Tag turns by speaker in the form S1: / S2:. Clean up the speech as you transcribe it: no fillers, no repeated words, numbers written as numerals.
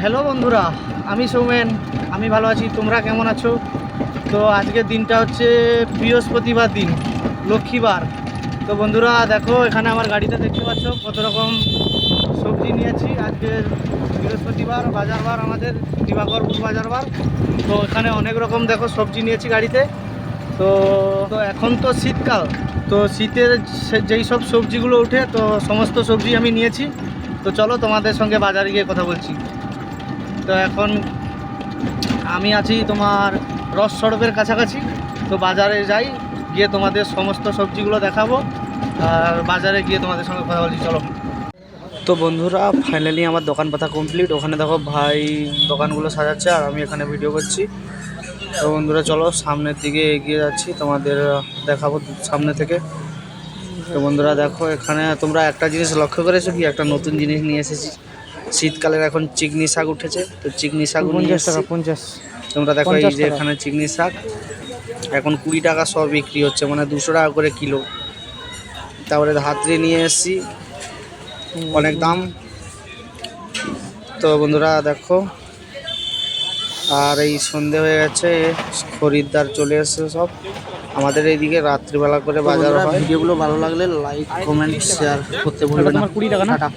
S1: Hello বন্ধুরা, আমি সৌমেন। আমি ভালো আছি, তোমরা কেমন আছো? তো আজকের দিনটা হচ্ছে বৃহস্পতিবার দিন, লক্ষ্মীবার। তো বন্ধুরা দেখো, এখানে আমার গাড়িতে দেখতে পাচ্ছ কত রকম সবজি নিয়েছি। আজকে বৃহস্পতিবার, বাজারবার আমাদের দিবাকরপুর বাজারবার। তো এখানে অনেক রকম দেখো সবজি নিয়েছি গাড়িতে। তো তো এখন তো শীতকাল, তো শীতের যেই সব সবজিগুলো ওঠে, তো সমস্ত সবজি আমি নিয়েছি। তো চলো তোমাদের সঙ্গে বাজারে গিয়ে কথা বলছি। তো এখন আমি আছি তোমার রস সড়কের কাছাকাছি। তো বাজারে যাই, গিয়ে তোমাদের সমস্ত সবজিগুলো দেখাবো, আর বাজারে গিয়ে তোমাদের সঙ্গে কথা বলছি, চলো। তো বন্ধুরা, ফাইনালি আমার দোকান পাতা কমপ্লিট। ওখানে দেখো ভাই দোকানগুলো সাজাচ্ছে, আর আমি এখানে ভিডিও করছি। তো বন্ধুরা চলো, সামনের দিকে এগিয়ে যাচ্ছি, তোমাদের দেখাবো সামনে থেকে। তো বন্ধুরা দেখো, এখানে তোমরা একটা জিনিস লক্ষ্য করেছো কি? একটা নতুন জিনিস নিয়ে এসেছি। শীতকালের এখন চিকনি শাক উঠেছে, তো চিকনি শাক
S2: 50 টাকা 50।
S1: তোমরা দেখো, এই
S2: 50
S1: যে
S2: টাকা।
S1: এখানে চিকনি শাক এখন 20 টাকা সব বিক্রি হচ্ছে, মানে 200 টাকা করে কিলো। তারপরে ধাত্রী নিয়ে এসেছি, অনেক দাম। তো বন্ধুরা দেখো, আর এই সন্ধে হয়ে গেছে, খরিদ্দার চলে এসেছে সব। আমাদের এইদিকে রাত্রিবেলা করে বাজার হয়। ভিডিওগুলো ভালো লাগলে লাইক, কমেন্ট, শেয়ার করতে ভুলবেন না।
S2: 20 টাকা না?
S1: টাটা।